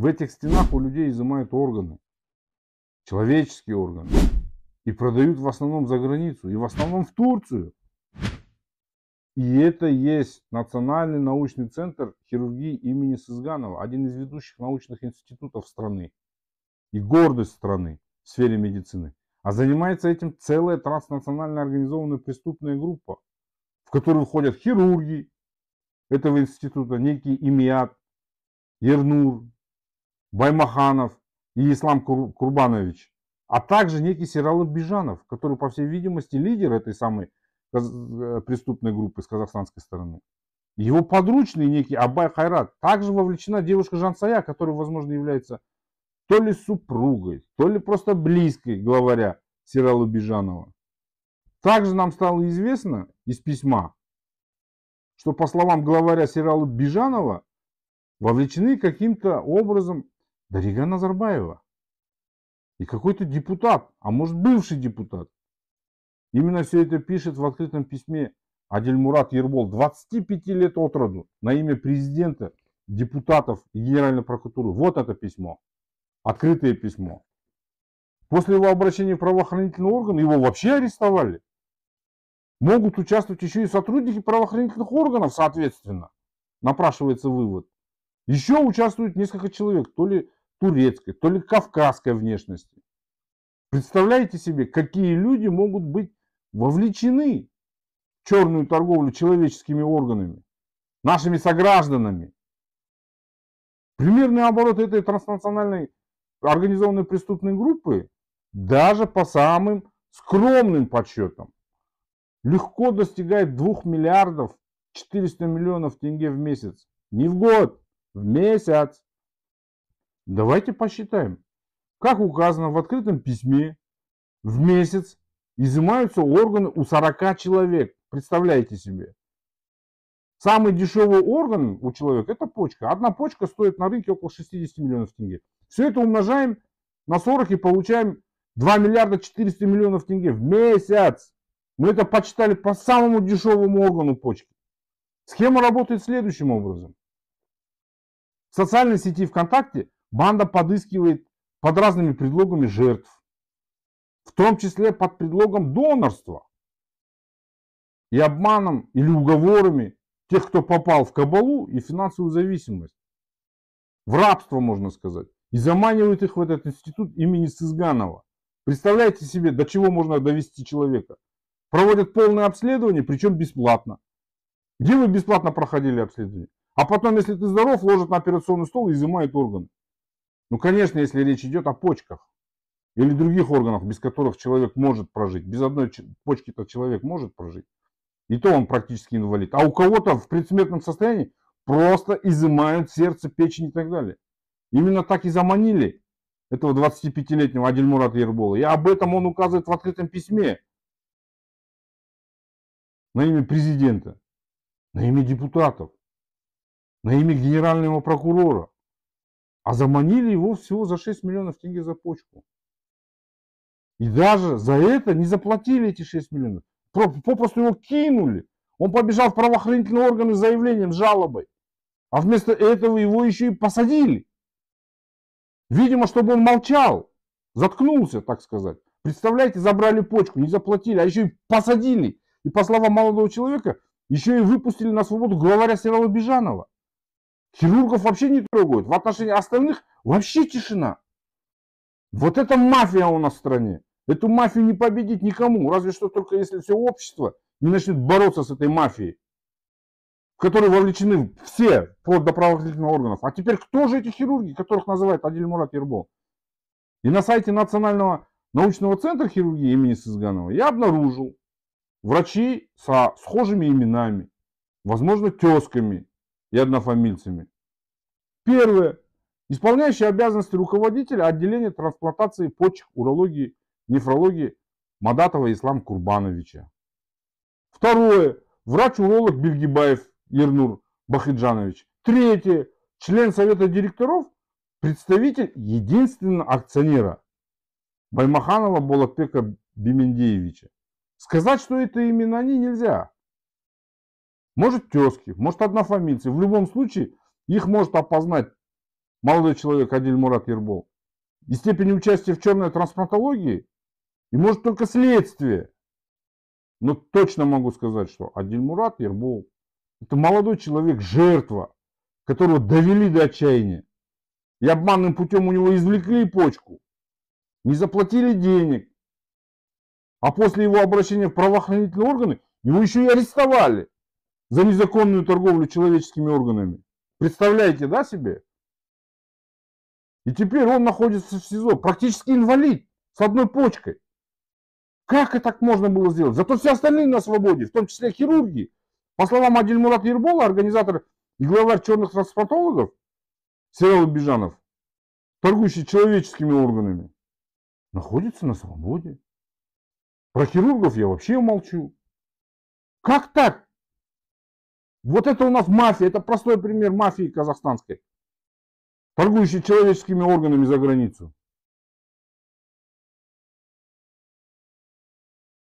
В этих стенах у людей изымают органы, человеческие органы, и продают в основном за границу, и в основном в Турцию. И это есть Национальный научный центр хирургии имени Сызганова, один из ведущих научных институтов страны и гордость страны в сфере медицины. А занимается этим целая транснациональная организованная преступная группа, в которую входят хирурги этого института, некий Имият, Ернур, Баймаханов и Ислам Курбанович, а также некий Сералы Бижанов, который, по всей видимости, лидер этой самой преступной группы с казахстанской стороны. Его подручный некий Абай Хайрат. Также вовлечена девушка Жансая, которая, возможно, является то ли супругой, то ли просто близкой главаря Сералы Бижанова. Также нам стало известно из письма, что, по словам главаря Сералы Бижанова, вовлечены каким-то образом Дарига Назарбаева и какой-то депутат, а может бывший депутат. Именно все это пишет в открытом письме Адильмурат Ербол, 25 лет от роду, на имя президента, депутатов и Генеральной прокуратуры. Вот это письмо. Открытое письмо. После его обращения в правоохранительные органы его вообще арестовали. Могут участвовать еще и сотрудники правоохранительных органов, соответственно. Напрашивается вывод. Еще участвует несколько человек, то ли турецкой, то ли кавказской внешности. Представляете себе, какие люди могут быть вовлечены в черную торговлю человеческими органами, нашими согражданами. Примерный оборот этой транснациональной организованной преступной группы, даже по самым скромным подсчетам, легко достигает 2 миллиардов 400 миллионов тенге в месяц. Не в год, в месяц. Давайте посчитаем. Как указано в открытом письме, в месяц изымаются органы у 40 человек. Представляете себе. Самый дешевый орган у человека — это почка. Одна почка стоит на рынке около 60 миллионов тенге. Все это умножаем на 40 и получаем 2 миллиарда 400 миллионов тенге в месяц. Мы это подсчитали по самому дешевому органу почки. Схема работает следующим образом. В социальной сети ВКонтакте банда подыскивает под разными предлогами жертв. В том числе под предлогом донорства. И обманом или уговорами тех, кто попал в кабалу и финансовую зависимость. В рабство, можно сказать. И заманивают их в этот институт имени Сызганова. Представляете себе, до чего можно довести человека? Проводят полное обследование, причем бесплатно. Где вы бесплатно проходили обследование? А потом, если ты здоров, ложат на операционный стол и изымают органы. Ну, конечно, если речь идет о почках. Или других органах, без которых человек может прожить. Без одной почки-то человек может прожить. И то он практически инвалид. А у кого-то в предсмертном состоянии просто изымают сердце, печень и так далее. Именно так и заманили этого 25-летнего Адильмурата Ербола. И об этом он указывает в открытом письме. На имя президента. На имя депутатов. На имя генерального прокурора. А заманили его всего за 6 миллионов тенге за почку. И даже за это не заплатили эти 6 миллионов. Попросту его кинули. Он побежал в правоохранительные органы с заявлением, с жалобой. А вместо этого его еще и посадили. Видимо, чтобы он молчал. Заткнулся, так сказать. Представляете, забрали почку, не заплатили, а еще и посадили. И по словам молодого человека, еще и выпустили на свободу главаря Сералы Бижанова. Хирургов вообще не трогают. В отношении остальных вообще тишина. Вот это мафия у нас в стране. Эту мафию не победить никому. Разве что только если все общество не начнет бороться с этой мафией, в которой вовлечены все, вплоть до правоохранительных органов. А теперь кто же эти хирурги, которых называет Адильмурат Ербол? И на сайте Национального научного центра хирургии имени Сызганова я обнаружил врачей со схожими именами, возможно, тезками и однофамильцами. Первое. Исполняющий обязанности руководителя отделения трансплантации почек, урологии, нефрологии Мадатова Ислам Курбановича. Второе. Врач-уролог Бельгибаев Ернур Бахиджанович. Третье. Член совета директоров, представитель единственного акционера Баймаханова Болатбека Бимендеевича. Сказать, что это именно они, нельзя. Может, тезки, может, однофамильцы. В любом случае, их может опознать молодой человек Адильмурат Ербол. И степень участия в черной трансплантологии, и может только следствие. Но точно могу сказать, что Адильмурат Ербол — это молодой человек, жертва, которого довели до отчаяния. И обманным путем у него извлекли почку, не заплатили денег. А после его обращения в правоохранительные органы его еще и арестовали за незаконную торговлю человеческими органами. Представляете, да, себе? И теперь он находится в СИЗО, практически инвалид, с одной почкой. Как это так можно было сделать? Зато все остальные на свободе, в том числе хирурги. По словам Адильмурата Ербола, организатор и главарь черных трансплантологов Серал Бижанов, торгующий человеческими органами, находится на свободе. Про хирургов я вообще молчу. Как так? Вот это у нас мафия, это простой пример мафии казахстанской, торгующей человеческими органами за границу.